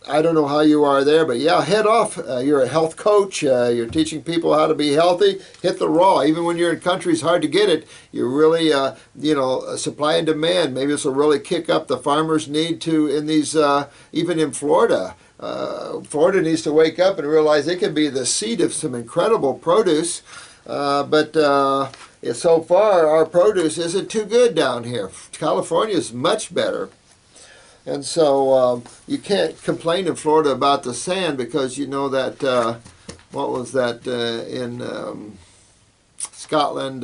I don't know how you are there, but yeah, head off. You're a health coach. You're teaching people how to be healthy. Hit the raw. Even when you're in countries hard to get it, you're really, supply and demand. Maybe this will really kick up the farmers' need to in these, even in Florida. Florida needs to wake up and realize it can be the seat of some incredible produce. But so far, our produce isn't too good down here. California is much better. And so you can't complain in Florida about the sand because you know that, what was that in Scotland,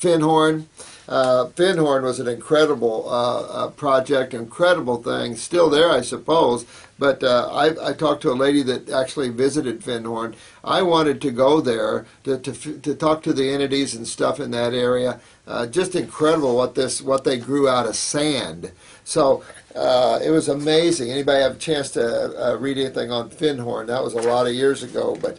Finhorn. Finhorn was an incredible project, incredible thing. Still there, I suppose. But I talked to a lady that actually visited Finhorn. I wanted to go there to talk to the entities and stuff in that area. Just incredible what they grew out of sand. So it was amazing. Anybody have a chance to read anything on Finhorn? That was a lot of years ago. But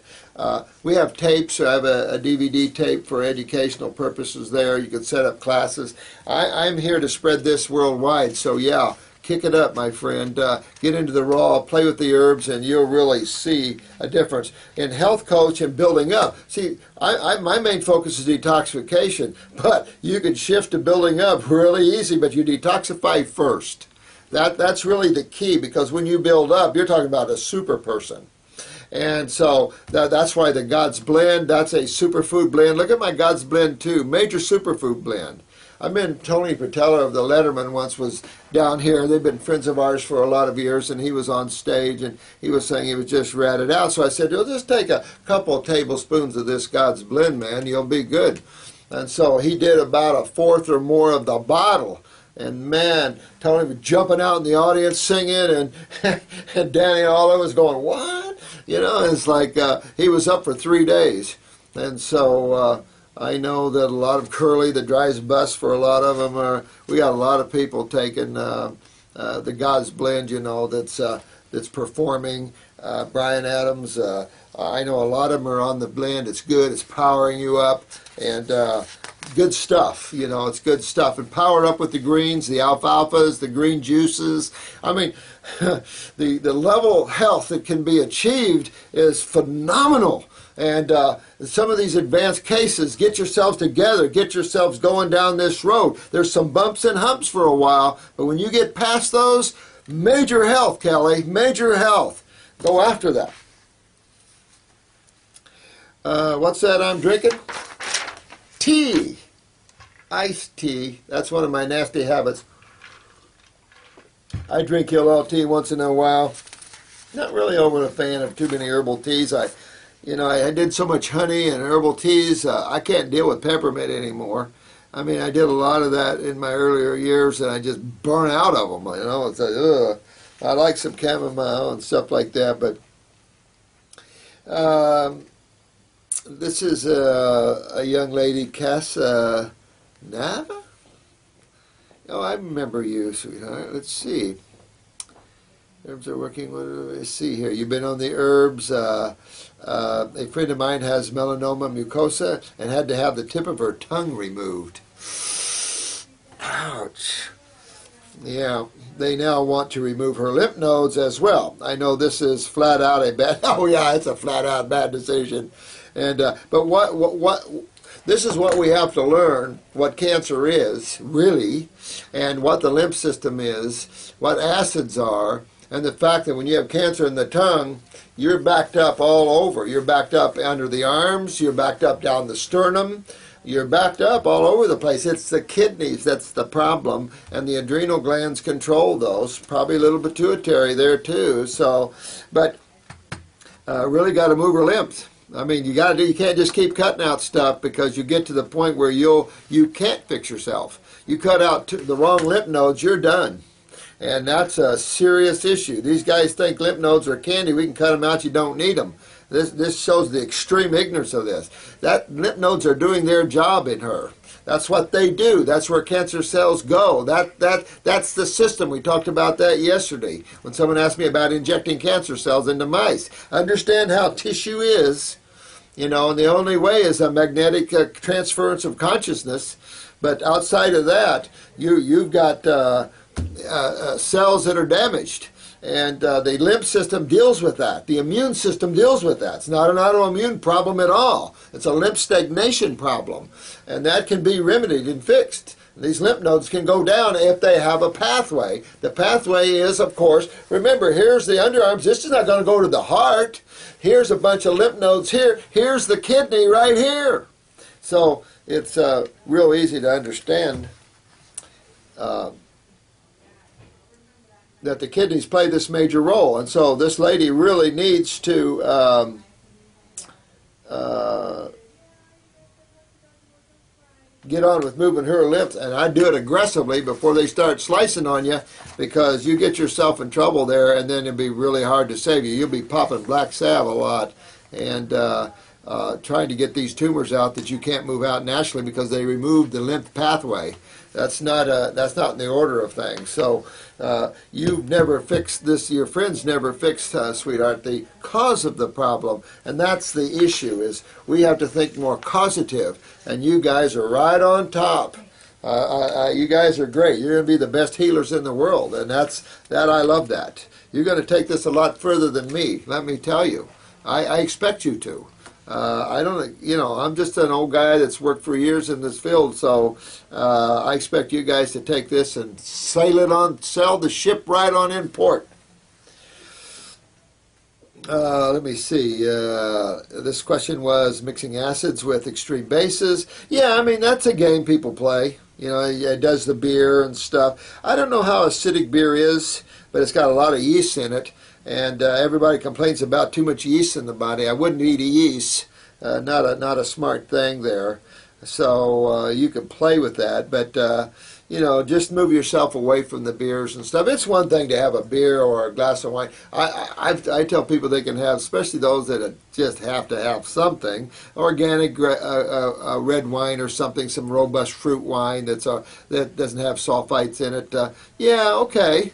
we have tapes. I have a DVD tape for educational purposes there. You can set up classes. I'm here to spread this worldwide. So yeah, kick it up, my friend. Get into the raw, play with the herbs, and you'll really see a difference. In health coach and building up, see, my main focus is detoxification, but you can shift to building up really easy, but you detoxify first. That's really the key, because when you build up, you're talking about a super person. And so that's why the God's Blend, that's a superfood blend. Look at my God's Blend 2, major superfood blend. I've been Tony Patella of the Letterman once was down here. They've been friends of ours for a lot of years, and he was on stage, and he was saying he was just ratted out. So I said, well, just take a couple of tablespoons of this God's Blend, man. You'll be good. And so he did about a fourth or more of the bottle. And man, Tony was jumping out in the audience singing, and Danny all of us going, what? You know, it's like he was up for 3 days. And so I know that a lot of Curly, the dries bus for a lot of them, we got a lot of people taking the God's Blend, you know, that's performing. Brian Adams, I know a lot of them are on the blend. It's good. It's powering you up. And good stuff, you know, it's good stuff. And powered up with the greens, the alfalfas, the green juices. I mean, the level of health that can be achieved is phenomenal. And some of these advanced cases, get yourselves together, get yourselves going down this road. There's some bumps and humps for a while, but when you get past those, major health, Kelly, major health. Go after that. What's that I'm drinking? Tea. Iced tea. That's one of my nasty habits. I drink yellow tea once in a while. Not really over a fan of too many herbal teas. I did so much honey and herbal teas, I can't deal with peppermint anymore. I mean, I did a lot of that in my earlier years, and I just burn out of them. You know, it's like, ugh. I like some chamomile and stuff like that, but this is a young lady, Cass Nava? Oh, I remember you, sweetheart. Let's see. Herbs are working. What do I see here? You've been on the herbs. A friend of mine has melanoma mucosa and had to have the tip of her tongue removed. Ouch. Yeah, they now want to remove her lymph nodes as well. I know this is flat out a bad. Oh yeah, it's a flat out bad decision. And but what this is what we have to learn: what cancer is really, and what the lymph system is, what acids are. And the fact that when you have cancer in the tongue, you're backed up all over. You're backed up under the arms. You're backed up down the sternum. You're backed up all over the place. It's the kidneys that's the problem, and the adrenal glands control those. Probably a little pituitary there too. So, but really got to move her limbs. I mean, you can't just keep cutting out stuff, because you get to the point where you can't fix yourself. You cut out the wrong lymph nodes, you're done. And that's a serious issue. These guys think lymph nodes are candy. We can cut them out. You don't need them. This shows the extreme ignorance of this. That lymph nodes are doing their job in her. That's what they do. That's where cancer cells go. That's the system. We talked about that yesterday when someone asked me about injecting cancer cells into mice. Understand how tissue is, you know, and the only way is a magnetic transference of consciousness. But outside of that, you've got cells that are damaged. And the lymph system deals with that. The immune system deals with that. It's not an autoimmune problem at all. It's a lymph stagnation problem. And that can be remedied and fixed. These lymph nodes can go down if they have a pathway. The pathway is, of course, remember, here's the underarms. This is not going to go to the heart. Here's a bunch of lymph nodes here. Here's the kidney right here. So it's real easy to understand that the kidneys play this major role. And so this lady really needs to get on with moving her lymph, and I do it aggressively before they start slicing on you, because you get yourself in trouble there, and then it'll be really hard to save you. You'll be popping black salve a lot and trying to get these tumors out that you can't move out naturally because they removed the lymph pathway. That's not in the order of things. So you've never fixed this. Your friends never fixed, sweetheart, the cause of the problem, and that's the issue. Is we have to think more causative, and you guys are right on top. You guys are great. You're going to be the best healers in the world, and I love that. You're going to take this a lot further than me. Let me tell you. I expect you to. I don't, I'm just an old guy that's worked for years in this field, so I expect you guys to take this and sail the ship right on in port. Let me see. This question was mixing acids with extreme bases. Yeah, I mean, that's a game people play. It does the beer and stuff. I don't know how acidic beer is, but it's got a lot of yeast in it. And everybody complains about too much yeast in the body. I wouldn't eat a yeast. Not a smart thing there. So you can play with that, but just move yourself away from the beers and stuff. It's one thing to have a beer or a glass of wine. I tell people they can have, especially those that just have to have something, organic red wine or something, some robust fruit wine that doesn't have sulfites in it. Yeah, okay.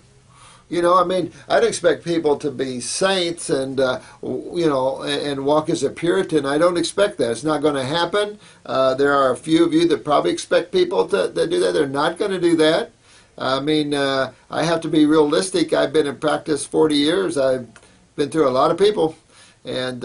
I'd expect people to be saints and, and walk as a Puritan. I don't expect that. It's not going to happen. There are a few of you that probably expect people to do that. They're not going to do that. I have to be realistic. I've been in practice 40 years. I've been through a lot of people. And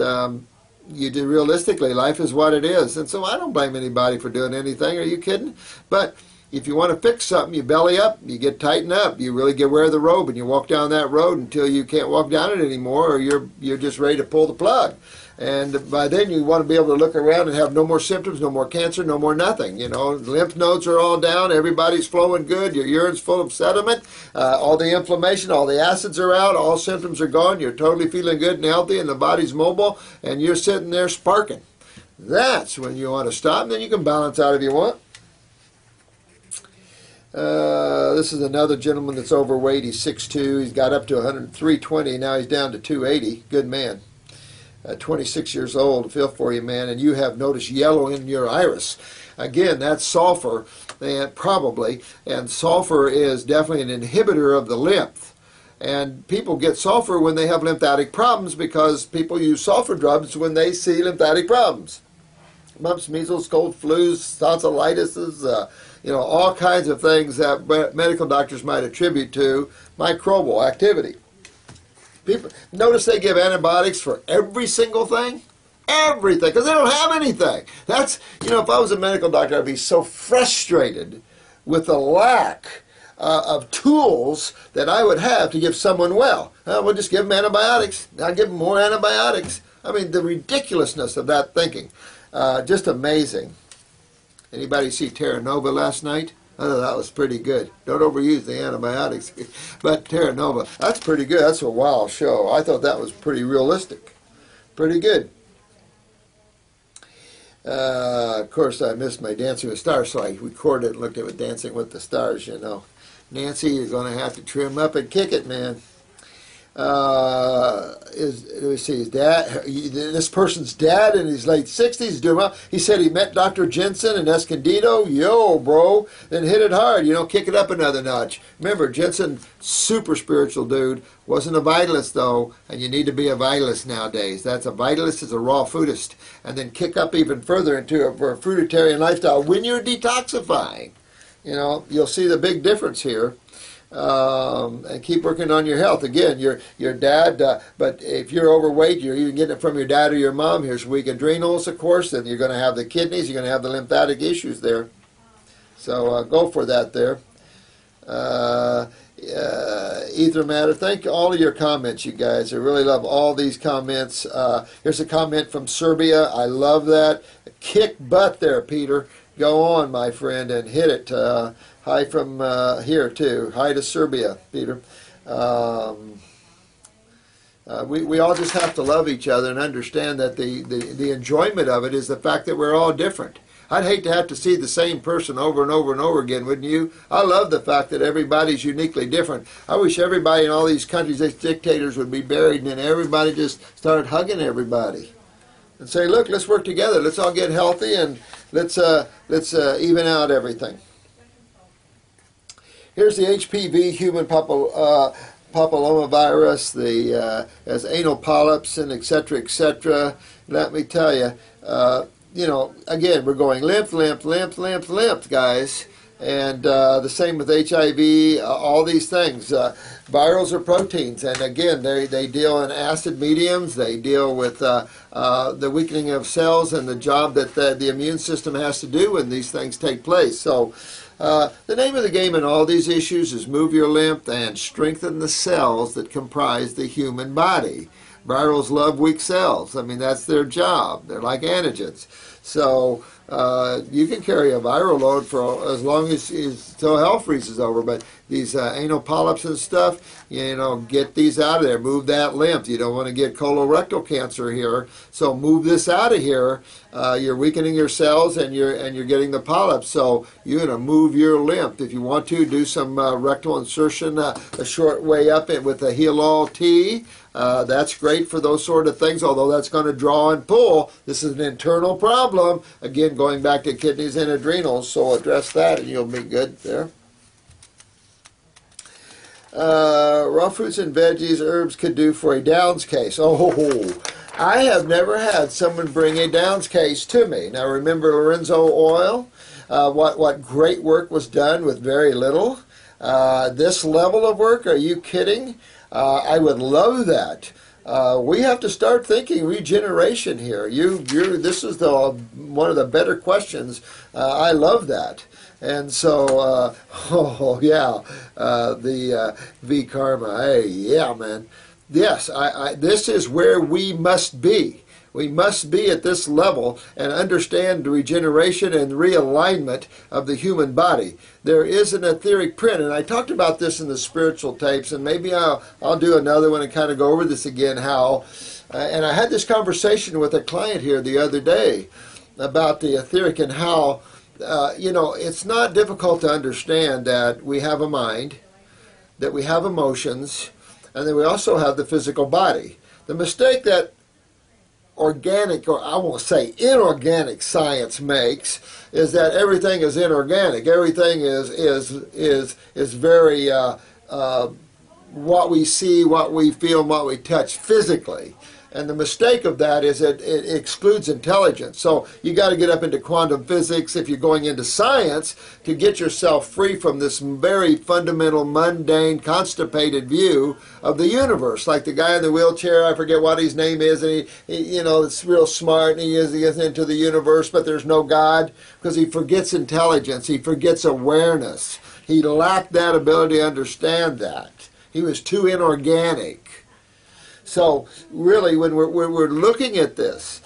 you do realistically, life is what it is. And so I don't blame anybody for doing anything. Are you kidding? But if you want to fix something, you belly up, you get tightened up, you really wear the robe, and you walk down that road until you can't walk down it anymore, or you're just ready to pull the plug. And by then you want to be able to look around and have no more symptoms, no more cancer, no more nothing. The lymph nodes are all down, everybody's flowing good, your urine's full of sediment, all the inflammation, all the acids are out, all symptoms are gone, you're totally feeling good and healthy, and the body's mobile, and you're sitting there sparking. That's when you want to stop, and then you can balance out if you want. This is another gentleman that's overweight. He's 6'2". He's got up to 320. Now he's down to 280. Good man. 26 years old. I feel for you, man. And you have noticed yellow in your iris. Again, that's sulfur, probably. And sulfur is definitely an inhibitor of the lymph. And people get sulfur when they have lymphatic problems because people use sulfur drugs when they see lymphatic problems. Mumps, measles, cold flus, tonsillitis, all kinds of things that medical doctors might attribute to microbial activity. People notice they give antibiotics for every single thing, everything, because they don't have anything. That's, if I was a medical doctor, I'd be so frustrated with the lack of tools that I would have to give someone well. We'll just give them antibiotics. I'll give them more antibiotics. I mean, the ridiculousness of that thinking. Just amazing. Anybody see Terra Nova last night? I thought that was pretty good. Don't overuse the antibiotics. But Terra Nova, that's pretty good. That's a wild show. I thought that was pretty realistic. Pretty good. Of course, I missed my Dancing with Stars, so I recorded and looked at Dancing with the Stars, Nancy, you're going to have to trim up and kick it, man. Let me see, his dad, this person's dad in his late 60s doing well. He said he met Dr. Jensen in Escondido. Yo, bro, then hit it hard, kick it up another notch. Remember, Jensen, super spiritual dude, wasn't a vitalist though, and you need to be a vitalist nowadays. That's a vitalist is a raw foodist, and then kick up even further into a fruitarian lifestyle when you're detoxifying. You'll see the big difference here. And keep working on your health. Again, your dad, but if you're overweight, you're even getting it from your dad or your mom. Here's weak adrenals, of course, then you're going to have the kidneys, you're going to have the lymphatic issues there. So go for that there. Ether Matter, thank all of your comments, you guys. I really love all these comments. Here's a comment from Serbia. I love that. Kick butt there, Peter. Go on, my friend, and hit it. Hi from here, too. Hi to Serbia, Peter. We all just have to love each other and understand that the enjoyment of it is the fact that we're all different. I'd hate to have to see the same person over and over and over again, wouldn't you? I love the fact that everybody's uniquely different. I wish everybody in all these countries, these dictators, would be buried and then everybody just started hugging everybody and say, look, let's work together. Let's all get healthy and let's even out everything. Here's the HPV, human papillomavirus, as anal polyps and et cetera, et cetera. Let me tell you, you know, again, we're going lymph, guys. And the same with HIV, all these things. Virals are proteins, and again, they deal in acid mediums. They deal with the weakening of cells and the job that the immune system has to do when these things take place. So the name of the game in all these issues is move your lymph and strengthen the cells that comprise the human body. Virals love weak cells. I mean, that's their job. They're like antigens. So you can carry a viral load for as long as till hell freezes over. But these anal polyps and stuff, you know, get these out of there. Move that lymph. You don't want to get colorectal cancer here. So move this out of here. You're weakening your cells and you're getting the polyps. So you're going to move your lymph. If you want to, do some rectal insertion a short way up it with a Heal-All tea. That's great for those sort of things, although that's going to draw and pull. This is an internal problem. Again, going back to kidneys and adrenals, so address that and you'll be good there. Raw fruits and veggies, herbs could do for a Downs case. Oh, I have never had someone bring a Downs case to me. Now remember Lorenzo oil? What great work was done with very little. This level of work, are you kidding? I would love that. We have to start thinking regeneration here. This is one of the better questions. I love that. And so, oh yeah, the V Karma. Hey, yeah, man. Yes, this is where we must be. We must be at this level and understand the regeneration and realignment of the human body. There is an etheric print, and I talked about this in the spiritual tapes, and maybe I'll do another one and kind of go over this again, how, and I had this conversation with a client here the other day about the etheric and how, you know, it's not difficult to understand that we have a mind, that we have emotions, and then we also have the physical body. The mistake that organic, or I won't say inorganic science makes, is that everything is inorganic. Everything is very what we see, what we feel, and what we touch physically. And the mistake of that is it excludes intelligence. So you got to get up into quantum physics if you're going into science to get yourself free from this very fundamental, mundane, constipated view of the universe. Like the guy in the wheelchair, I forget what his name is, and he you know, it's real smart, and he gets into the universe, but there's no God, because he forgets intelligence. He forgets awareness. He lacked that ability to understand that. He was too inorganic. So really, when we're looking at this,